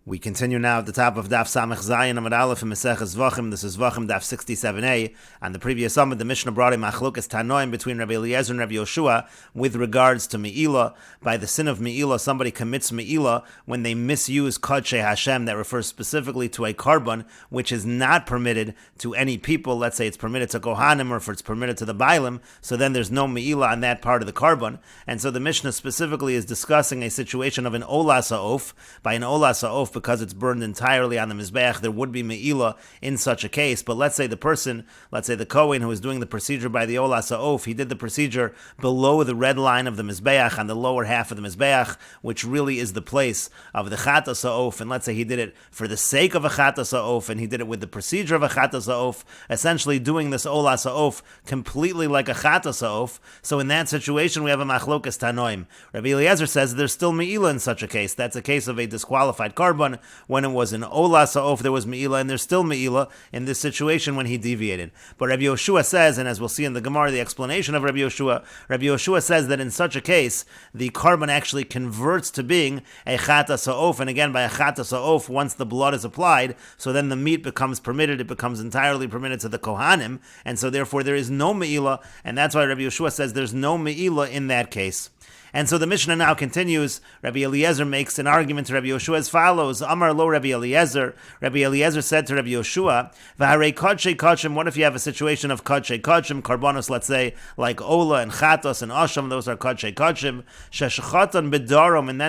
We continue now at the top of Daf Samech Zayin Amud Aleph in Meseches Zevachim. This is Zevachim Daf 67a. On the previous summit, the Mishnah brought a machlokas tanoim between Rabbi Eliezer and Rabbi Yoshua with regards to Me'ilah. By the sin of Me'ilah, somebody commits Me'ilah when they misuse Kodshei Hashem. That refers specifically to a carbon which is not permitted to any people. Let's say it's permitted to Kohanim, or if it's permitted to the Bailim, so then there's no Me'ilah on that part of the carbon. And so the Mishnah specifically is discussing a situation of an Olas Ha'of. By an Olas Ha'of, because it's burned entirely on the Mizbeach, there would be Me'ilah in such a case. But let's say the person, let's say the Kohen who is doing the procedure by the Olas Ha'of, he did the procedure below the red line of the Mizbeach, on the lower half of the Mizbeach, which really is the place of the Chatas Ha'of. And let's say he did it for the sake of a Chatas Ha'of, and he did it with the procedure of a Chatas Ha'of, essentially doing this Olas Ha'of completely like a Chatas Ha'of. So in that situation, we have a Machlokas Tanoim. Rabbi Eliezer says there's still Me'ilah in such a case. That's a case of a disqualified carbon. When it was an Olas Ha'of, there was Me'ilah, and there's still Me'ilah in this situation when he deviated. But Rabbi Yoshua says, and as we'll see in the Gemara, the explanation of Rabbi Yoshua says that in such a case, the carbon actually converts to being a Chatas Ha'of, and again, by a Chatas Ha'of, once the blood is applied, so then the meat becomes permitted, it becomes entirely permitted to the Kohanim, and so therefore there is no Me'ilah, and that's why Rabbi Yoshua says there's no Me'ilah in that case. And so the Mishnah now continues. Rabbi Eliezer makes an argument to Rabbi Yoshua as follows. Amar lo Rabbi Eliezer. Rabbi Eliezer said to Rabbi Yoshua, V'harei kodshei kodshim, what if you have a situation of kodshei kodshim, karbonos, let's say, like Ola and Chatos and Asham, those are kodshei kodshim, sheshachatan bedarom, and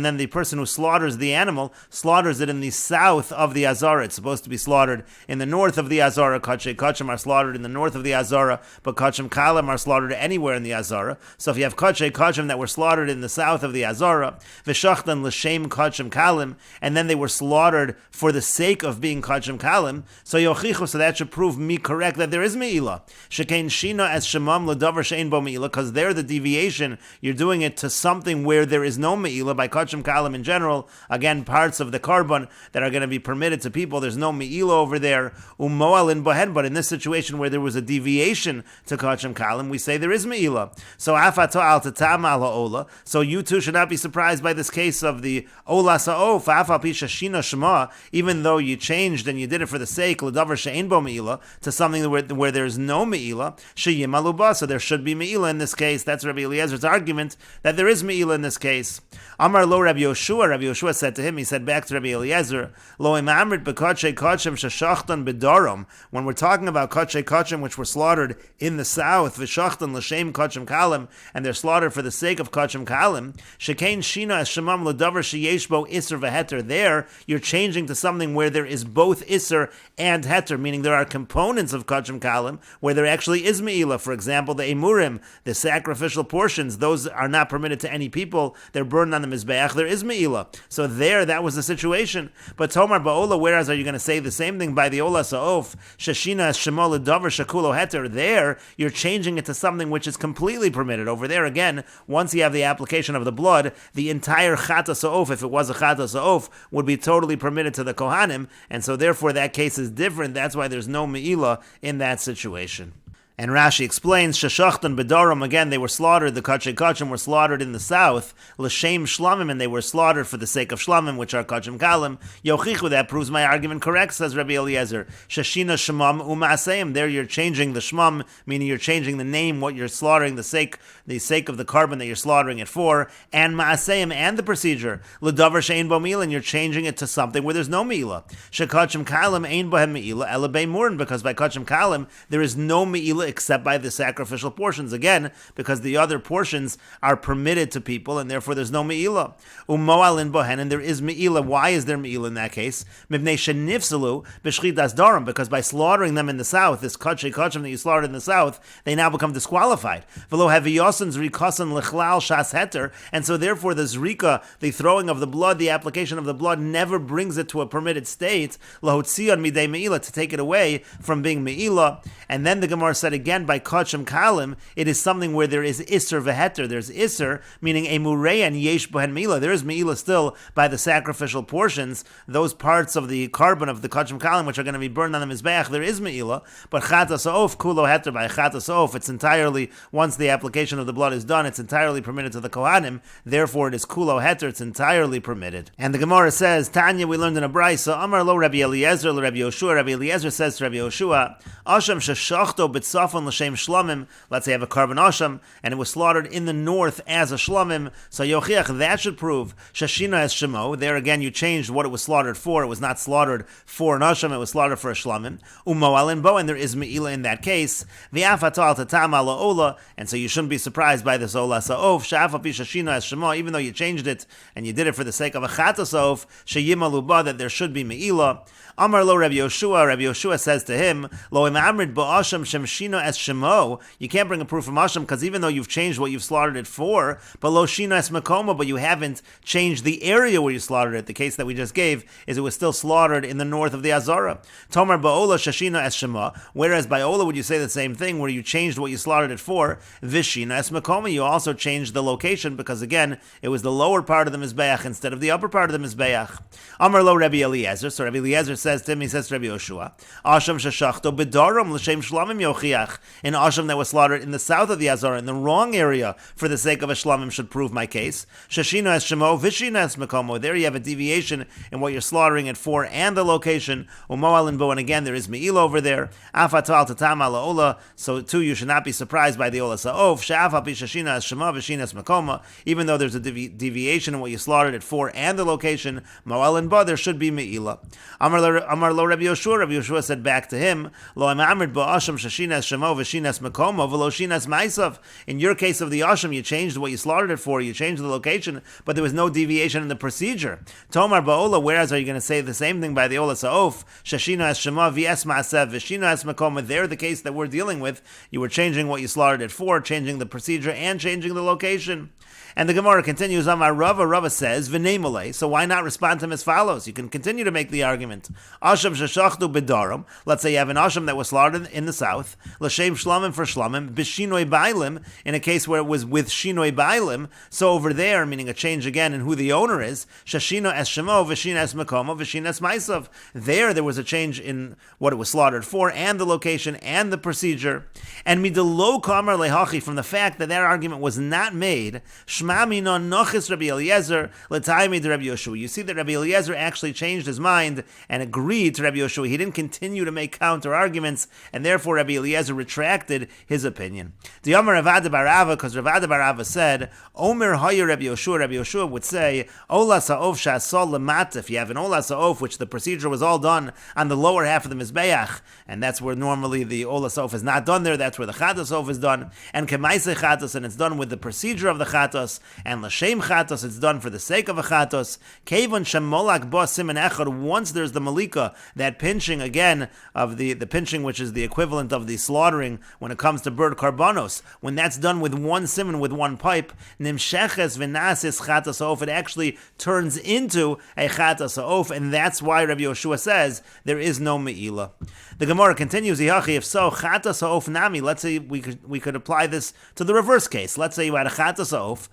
then the person who slaughters the animal slaughters it in the south of the Azara. It's supposed to be slaughtered in the north of the Azara. Kodshei kodshim are slaughtered in the north of the Azara, but kodshim kalim are slaughtered anywhere in the Azara. So if you have kodshei kodshim that were slaughtered in the south of the Azara, v'shachtan l'shem kodshim kalim, and then they were slaughtered for the sake of being kodshim kalim, so yochichu, so that should prove me correct that there is me'ilah. Shekein shina as shemam l'davar she'ein bo me'ilah, because there the deviation, you're doing it to something where there is no me'ilah. By kodshim kalim in general, again, parts of the carbon that are going to be permitted to people, there's no me'ilah over there, umoalin bohen, but in this situation where there was a deviation to kodshim kalim, we say there is me'ilah. So afato al tatam al ha'ola, so you too should not be surprised by this case of the olas ha'of, afal pi shashina shema, even though you changed and you did it for the sake, l'davar she'ein bo me'ilah, to something where there's no me'ilah, she'yimalu ba, so there should be me'ilah in this case. That's Rabbi Eliezer's argument, that there is me'ilah in this case. Amar lo Rabbi Yoshua said to him, he said back to Rabbi Eliezer, lo imamrit bekodshei kodshim sheshachtan bedarom, when we're talking about kodshei kodshim which were slaughtered in the south, v'shachtan l'shem kodshim kalim, and they're slaughtered for the sake of kodshim kalim, shekein shina as shemam l'davar sheyesh bo iser v'heter, there you're changing to something where there is both iser and heter, meaning there are components of kodshim kalim where there actually is me'ilah. For example, the emurim, the sacrificial portions, those are not permitted to any people, they're burned on the Mizbeach, there is me'ilah. So there, that was the situation. But Tomar Ba'ola, whereas are you going to say the same thing by the Olas Ha'of, Shashina Shemol Davar Shakulo Heter, there, you're changing it to something which is completely permitted. Over there, again, once you have the application of the blood, the entire Chatas Ha'of, if it was a Chatas Ha'of, would be totally permitted to the Kohanim, and so therefore that case is different. That's why there's no me'ilah in that situation. And Rashi explains, Sheshachtan bedarom, again, they were slaughtered, the kodshei kodshim were slaughtered in the south, l'shem shlamim, and they were slaughtered for the sake of shlamim, which are kodshim kalim. Yochichu, that proves my argument correct, says Rabbi Eliezer. Shashina shemam u'ma'aseim, there you're changing the shmam, meaning you're changing the name, what you're slaughtering, the sake of the carbon that you're slaughtering it for, and ma'aseim, and the procedure. L'davar she'ein bo me'ilah, and you're changing it to something where there's no me'ilah. Shekodshim kalim ein bohem me'ilah, ela be'murin, because by kodshim kalim, there is no me'ilah except by the sacrificial portions, again, because the other portions are permitted to people, and therefore there's no me'ilah. Umoalin bohen, and there is me'ilah. Why is there me'ilah in that case? Mivnei shenifsalu b'shchitas daram, because by slaughtering them in the south, this kodshei kodshim that you slaughtered in the south, they now become disqualified. V'lo haviyosin zrikasan lechlal shas heter, and so therefore the zrika, the throwing of the blood, the application of the blood, never brings it to a permitted state, lahotzion midei me'ilah, to take it away from being me'ilah. And then the Gemara said that again by Kachim Kalim, it is something where there is Isser Veheter. There's Isser, meaning a Murei and Yesh Bohen Meila. There is Meila still by the sacrificial portions, those parts of the carbon of the Kachim Kalim which are going to be burned on the Mizbeach, there is Meila. But Chatas Ha'of, Kulo Heter by Chatas Ha'of, it's entirely, once the application of the blood is done, it's entirely permitted to the Kohanim. Therefore, it is Kulo Heter, it's entirely permitted. And the Gemara says, Tanya, we learned in a Brayso, Amar lo Rabbi Eliezer, Rabbi Yoshua. Rabbi Eliezer says to Rabbi Yoshua, Asham sheshachto b'tzafon l'shem shlomim. Let's say you have a carbon asham, and it was slaughtered in the north as a shlomim. So yochiach, that should prove shashina as shemo. There again, you changed what it was slaughtered for. It was not slaughtered for an asham; it was slaughtered for a shlomim. Umoalin bo, and there is meila in that case. V'afatal tatam ala ola, and so you shouldn't be surprised by this ola sa'of. Sha'afapi shashina as shemo, even though you changed it and you did it for the sake of a chatasov, sheyimalu ba, that there should be meila. Amar lo Rabbi Yoshua. Rabbi Yoshua says to him, Lo imamrid ba'asham shemshino as shemo. You can't bring a proof from asham because even though you've changed what you've slaughtered it for, but lo shino as makoma, but you haven't changed the area where you slaughtered it. The case that we just gave is it was still slaughtered in the north of the Azara. Tomar ba'ola shashino as shema. Whereas by ola would you say the same thing where you changed what you slaughtered it for? Vishino as makoma. You also changed the location because again it was the lower part of the mizbeach instead of the upper part of the mizbeach. Amar lo Rabbi Eliezer. So Rabbi Eliezer says to him, he says to Rabbi Yoshua, Asham sheshachto b'daram l'shem shlamim yochiach. An asham that was slaughtered in the south of the Azara, in the wrong area, for the sake of a shlamim, should prove my case. Shashino es shemo, vishino es mekomo. There you have a deviation in what you're slaughtering it for and the location. Umoalin bo, and again there is me'ila over there. Afatal tatam ala ola. So too you should not be surprised by the ola sa'of. Sha'afapi shashino es shemo, vishino es mekomo. Even though there's a deviation in what you slaughtered it for and the location, mo'alin bo, there should be me'ila. Amar lo Rabbi Yoshua. Rabbi Yoshua said back to him, Lo amamrid ba'asham shashinas shemo v'shinas mekomo v'lo shinas ma'asav. In your case of the asham, you changed what you slaughtered it for, you changed the location, but there was no deviation in the procedure. Tomar ba'ola, whereas are you going to say the same thing by the ola sa'of? Shashinas shemo v'es ma'asav v'shinas mekomo. There, the case that we're dealing with, you were changing what you slaughtered it for, changing the procedure and changing the location. And the Gemara continues, Amar Rava. Rava says, V'neimolei. So why not respond to him as follows? You can continue to make the argument. Asham sheshachtu b'daram. Let's say you have an asham that was slaughtered in the south. L'shem shlamim for shlamim. B'shinoi bailim. In a case where it was with shinoi bailim. So over there, meaning a change again in who the owner is. Shashino es shemo, v'shin es mekomo, v'shin es maisav. There was a change in what it was slaughtered for, and the location, and the procedure. And midelo kamar lehachi, from the fact that argument was not made, Rabbi Eliezer, Rabbi Yoshua. You see that Rabbi Eliezer actually changed his mind and agreed to Rabbi Yoshua. He didn't continue to make counter arguments, and therefore Rabbi Eliezer retracted his opinion. The Omer Ravada Barava, because Ravada Barava said, Omer Haya Rabbi Yoshua. Rabbi Yoshua would say, Ola Sa'of Shasol Lemat. If you have an Ola Sa'of, which the procedure was all done on the lower half of the Mizbeach, and that's where normally the Ola Sa'of is not done there, that's where the Chatas Sa'of is done, and Kemaise Chatas, and it's done with the procedure of the Chatas, and l'shem chatos, it's done for the sake of a chatos. Kevon shemolak bo simen echad. Once there's the malika, that pinching again of the pinching, which is the equivalent of the slaughtering when it comes to bird karbanos. When that's done with one simen, with one pipe, nimsheches v'nasis chatos ha'of. It actually turns into a chatos ha'of, and that's why Rabbi Yoshua says there is no meila. The Gemara continues, if so, chatos ha'of nami. Let's say we could apply this to the reverse case. Let's say you had a chatos ha'of.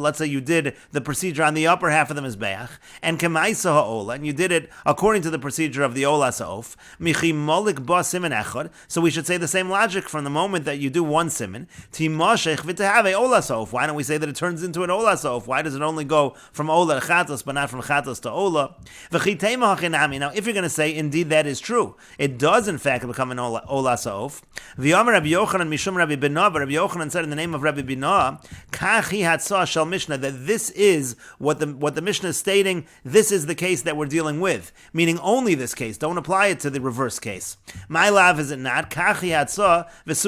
Let's say you did the procedure on the upper half of the Mizbeach, and Kemaisa ha'ola, and you did it according to the procedure of the Ola Sa'of, Michi Molik Ba Simen Echad. So we should say the same logic from the moment that you do one Simen, Timashech V'tehave Ola Sa'of. Why don't we say that it turns into an Ola Sa'of? Why does it only go from Ola to Chatos, but not from Chatos to Ola? Now, if you're going to say, indeed that is true, it does in fact become an Ola Sa'of. V'yomer Rabbi Yochanan Mishum Rabbi Binah, but Rabbi Yochanan said in the name of Rabbi Binah, that this is what the Mishnah is stating. This is the case that we're dealing with, meaning only this case. Don't apply it to the reverse case. My lav, is it not? This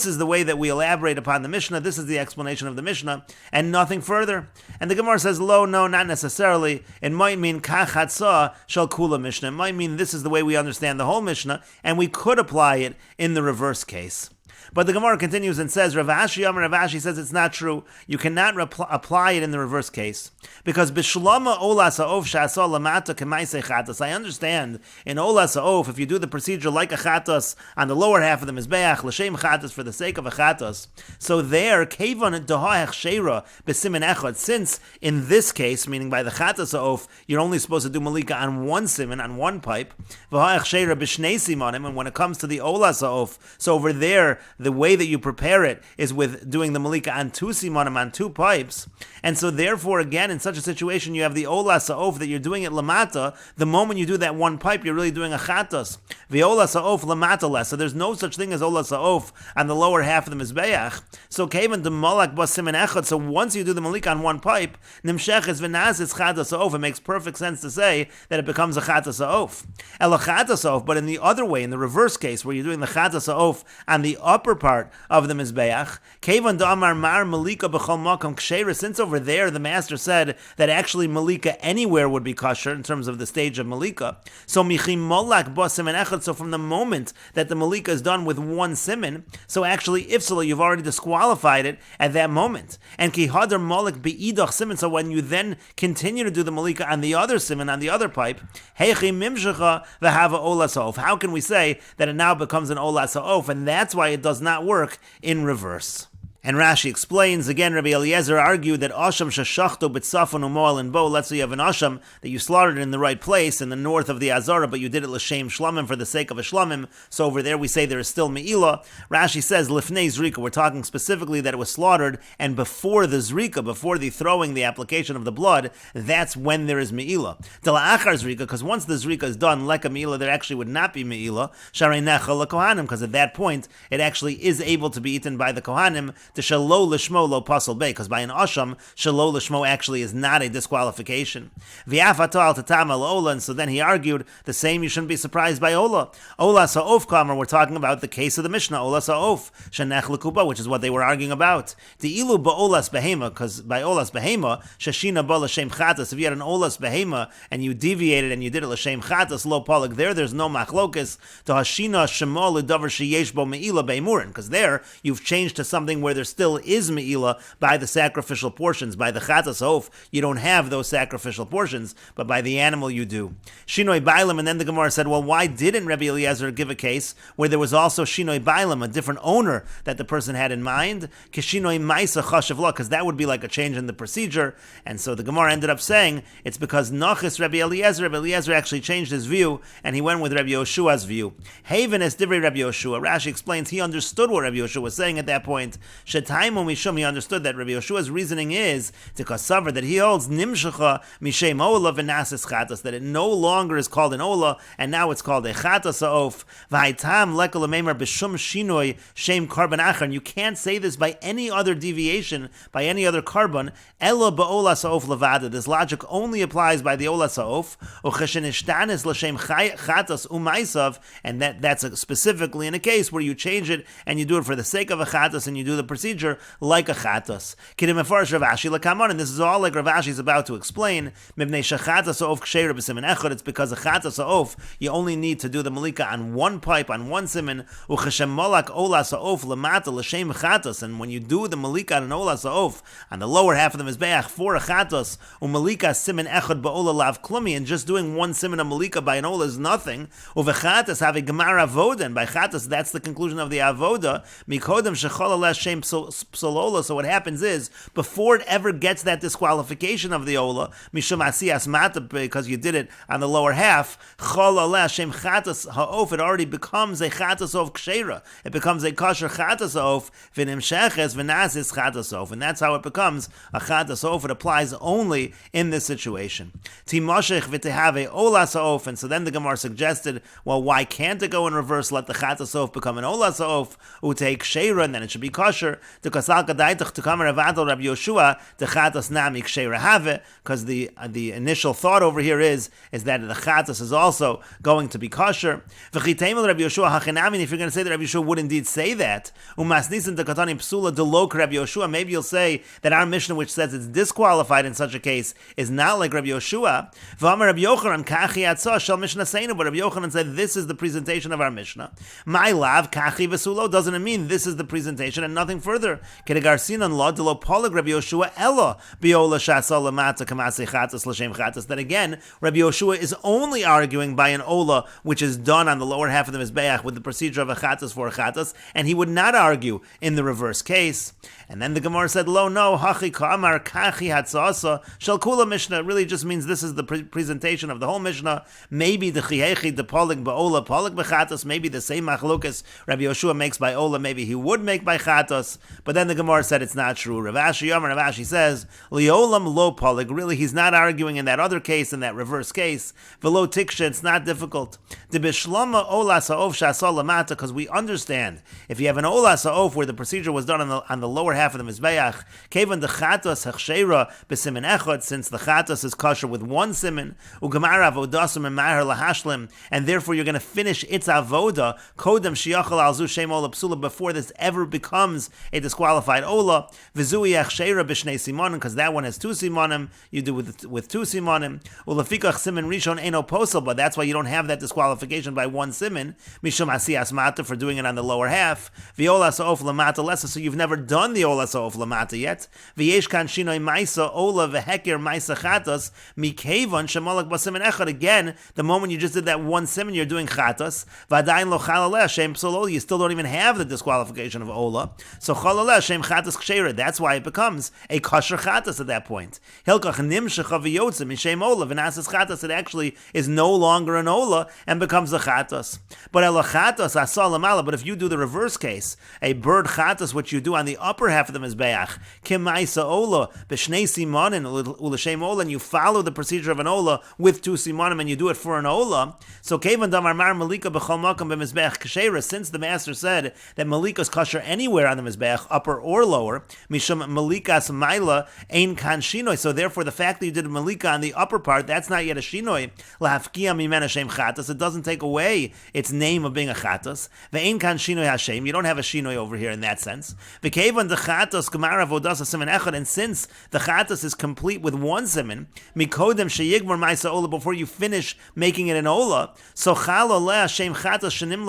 is the way that we elaborate upon the Mishnah. This is the explanation of the Mishnah, and nothing further. And the Gemara says, no, not necessarily. It might mean kach hatsa shal kula Mishnah. It might mean this is the way we understand the whole Mishnah, and we could apply it in the reverse case. But the Gemara continues and says, Rav Ashi says it's not true. You cannot apply it in the reverse case. Because Bishlama Olas Ha'of Sha'asa Lamata K'maisei Chatas. I understand in Olas Ha'of, if you do the procedure like a Chatas on the lower half of the Mizbeach, L'shem Chatas, for the sake of a Chatas. So there, Kevan Doha Hechshera B'simen Echad. Since in this case, meaning by the Chatas Ha'of, you're only supposed to do Malika on one siman, on one pipe. V'ha Hechshera B'shnei Simanim. And when it comes to the Olas Ha'of, so over there, the way that you prepare it is with doing the Malika on two simanim, on two pipes. And so therefore, again, in such a situation, you have the Olas Ha'of that you're doing it Lamata. The moment you do that one pipe, you're really doing a Chatas. The Olas Ha'of Lamata less. So there's no such thing as Olas Ha'of on the lower half of the Mizbeach. So Kevan the Malak Bas Simen Echad. So once you do the Malika on one pipe, Nimsheches V'nazis Chatas Ha'of. It makes perfect sense to say that it becomes a Chatas Ha'of. Ela Chatas Ha'of, but in the other way, in the reverse case, where you're doing the Chatas Ha'of on the upper part of the Mizbeach, Kevan Damar Mar Malika B'chol Makam Ksheira. Since over there the master said that actually Malika anywhere would be kosher in terms of the stage of Malika. So Michim Molak Bas Simen Echad. So from the moment that the Malika is done with one siman, so actually Ifsala, you've already disqualified it at that moment. And Ki Hadar Molak Be'idach Siman. So when you then continue to do the Malika on the other siman, on the other pipe, Heichi Mimshecha V'hava Olas Ha'of. How can we say that it now becomes an Olas Ha'of? And that's why it does not work in reverse. And Rashi explains, again, Rabbi Eliezer argued that Asham sheshachto b'tzafon u'moal and bo. Let's say you have an Asham that you slaughtered in the right place in the north of the Azara, but you did it l'shem shlamim, for the sake of a shlamim. So over there we say there is still me'ilah. Rashi says lifnei zrika. We're talking specifically that it was slaughtered, and before the zrika, before the throwing, the application of the blood, that's when there is me'ilah. Dela'achar zrika, because once the zrika is done, like a me'ilah, there actually would not be me'ilah. Sharei necha l'kohanim, because at that point it actually is able to be eaten by the kohanim. The shalo lishmo lo pasal bay, because by an asham, shalo lishmo actually is not a disqualification. V'afato al tatam al ola, and so then he argued the same. You shouldn't be surprised by ola. Ola sa'of kamer. We're talking about the case of the Mishnah. Ola sa'of shenech lekuba, which is what they were arguing about. The ilu ba'olas behema, because by olas behema shashina ba l'shem chatas. If you had an olas behema and you deviated and you did it l'shem chatas lo polik, there's no machlokes to hashina shemo l'davar sheyesh bo meila beimurin, because there you've changed to something where there still is me'ilah by the sacrificial portions. By the chatas hof, you don't have those sacrificial portions, but by the animal you do. Shinoi bailam, and then the Gemara said, well, why didn't Rabbi Eliezer give a case where there was also shinoi bailam, a different owner that the person had in mind? Kishinoi maisa chashav la, because that would be like a change in the procedure. And so the Gemara ended up saying it's because nachis Rabbi Eliezer actually changed his view, and he went with Rabbi Yoshua's view. Haven es divrei Rabbi Yoshua. Rashi explains he understood what Rabbi Yoshua was saying at that point. Shetaimon mishum, he understood that Rabbi Yoshua's reasoning is to kasaver, that he holds nimshecha mishem ola v'nasis chatas, that it no longer is called an ola and now it's called a chatas ha'of. V'haitam lekol ameimar b'shum shinoi shem karban achar. And you can't say this by any other deviation, by any other carbon. Ela ba'ola sa'of levada. This logic only applies by the ola sa'of. Ucheshen ishtanis l'shem chatas umaisav, and that's specifically in a case where you change it and you do it for the sake of a chatas and you do the procedure like a chatas. Kidim mefarish Rav Ashi l'kamon, and this is all like Rav Ashi is about to explain. Mibnei shechatas ha'of ksheira b'simen echad. It's because a chatas ha'of you only need to do the malika on one pipe, on one simen. Ucheshem molak olas ha'of lamata l'shem chatas, and when you do the malika on an olas ha'of on the lower half of the mizbeach for a chatas, umalika simen echad ba'ola lav klumi, and just doing one simen of malika by an ola is nothing. Uvechatas have a gemara avoda, and by chatas that's the conclusion of the avoda. Mikodem shechol alas shem psolola. So what happens is, before it ever gets that disqualification of the ola, mishum asiyas mata, because you did it on the lower half, chol alas shem chatas ha'of, it already becomes a chatas of ksheira. It becomes a kosher chatas of v'nimsheches v'nazis chatas of, and that's how it becomes a chatas of. It applies only in this situation. Timoshech v'tehave olas ha'of, and so then the Gemara suggested, well, why can't it go in reverse? Let the chatas of become an olas ha'of, utei ksheira, and then it should be kosher. kosher. The kasalka daitach to come Ravadol Rabbi Yoshua the chatas nami kshay rahave, because the initial thought over here is that the chatas is also going to be kosher. V'chiteimal Rabbi Yoshua hachinami. If you're going to say that Rabbi Yoshua would indeed say that, umasnisin the katani psula delok Rabbi Yoshua, maybe you'll say that our Mishnah, which says it's disqualified in such a case, is not like Rabbi Yoshua. V'amar Rabbi Yochanan kachi atzah shel Mishnah seinu, but Rabbi Yochanan said this is the presentation of our Mishnah. My lav kachi v'sulo, doesn't it mean this is the presentation and nothing further? Kedegarsinan lo delo polig Rabbi Yoshua elo biola shasol lamata kamase chatas l'shem chatas. That again, Rabbi Yoshua is only arguing by an ola which is done on the lower half of the mizbeach with the procedure of a chatas for a chatas, and he would not argue in the reverse case. And then the Gemara said, lo, no, hachi ka'amar kachi hatzasa shel kula Mishnah. Really just means this is the presentation of the whole Mishnah. Maybe the chihechi, the polig ba'ola, polig b'chatas, maybe the same machlokas Rabbi Yoshua makes by ola, maybe he would make by chatas. But then the Gemara said it's not true. Rav Ashi says, liolam lo polig. Really, he's not arguing in that other case, in that reverse case. Velo tiksha, it's not difficult. De bishlama ola sa'ov shasol lamata, because we understand if you have an ola sa'ov where the procedure was done on the lower half of the mizbeach, kevan the chatas hechsheira b'simin echad, since the chatas is kosher with one simin, ugamara avodasim and mahar lahashlim, and therefore you're going to finish its avoda kodem shiachal al zu shem ola psula, before this ever becomes a disqualified ola. V'zui hechsheira b'shnei simonim, because that one has two simonim, you do with two simonim. Ulafikach simin rishon eno posel, but that's why you don't have that disqualification by one simin, mishum asiyas mata, for doing it on the lower half. V'ola sa'of lamata lesa, so you've never done the ola sa'of lamata yet. V'yesh kan shinoi maisa ola v'heker maisa chatas mikevon shemalak b'simin echad. Again, the moment you just did that one simin, you're doing chatas. V'adayin lo chalaleh shem psol, you still don't even have the disqualification of ola. So chalaleh shem chatas ksheira. That's why it becomes a kosher chatas at that point. Hilkach nimshecha v'yotzim in shem ola v'nasas chatas. It actually is no longer an ola and becomes a chatas. But el chatas asal lamala. But if you do the reverse case, a bird chatas which you do on the upper half of the mizbeach, kim ma'isa ola b'shnei simonim u'l'shem ola, and you follow the procedure of an ola with two simonim, and you do it for an ola. So kevan damar mar malika b'chol makam b'mizbeach kashera, since the master said that malika is kosher anywhere on the mizbeach, upper or lower, mishum malikas maila ein kan shinoi. So therefore, the fact that you did malika on the upper part, that's not yet a shinoi. Lahafkia mimena shem chatas. It doesn't take away its name of being a chatas. Ve'ein kan shinoi hashem. You don't have a shinoi over here in that sense. V'kevan the chatas gemara vodasa siman echad. And since the chatas is complete with one siman, mikodem sheyigmar ma'isa ola, before you finish making it an ola, so chal oleh hashem chatas shenim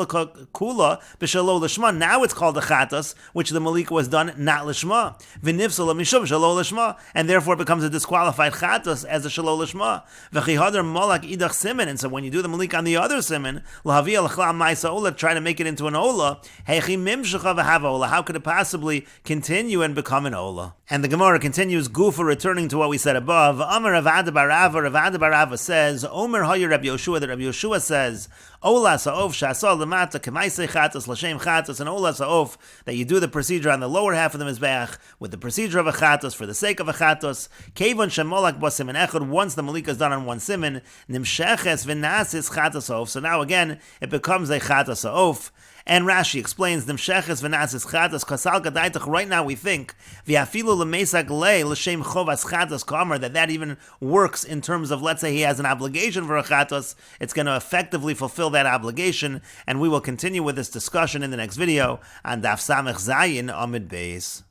kula b'shalo l'shma. Now it's called a chatas, which the malika was done not l'shma. V'nifsala mishum shalo l'shma, and therefore it becomes a disqualified chatas as a shalo l'shma. V'chihadar molak idach siman. And so when you do the malika on the other siman, lahavi al-chlam ma'isa ola, try to make it into an ola, heichi mimshecha v'hava ola. How could it possibly continue and become an ola? And the Gemara continues, Gufa, returning to what we said above. Amar Ravada Barava says, Omer Hoyer Rabbi Yoshua, that Rabbi Yoshua says, Ola sa'of shasol lamata k'maisei chatas l'shem chatas, and ola sa'of, that you do the procedure on the lower half of the mizbeach with the procedure of a chatas for the sake of a chatas. Kevon shemolak bo simin echad, once the malika is done on one simin, nimsheches v'nasis chatas of. So now again, it becomes a chatas of. And Rashi explains, Nimsheches v'nasis chatas kasal gadaitach. Right now we think v'afilu l'mesak lei l'shem chovas chatas kamer, that even works in terms of, let's say he has an obligation for a chatas, it's going to effectively fulfill that obligation. And we will continue with this discussion in the next video on Daf Samech Zayin Amid Beis.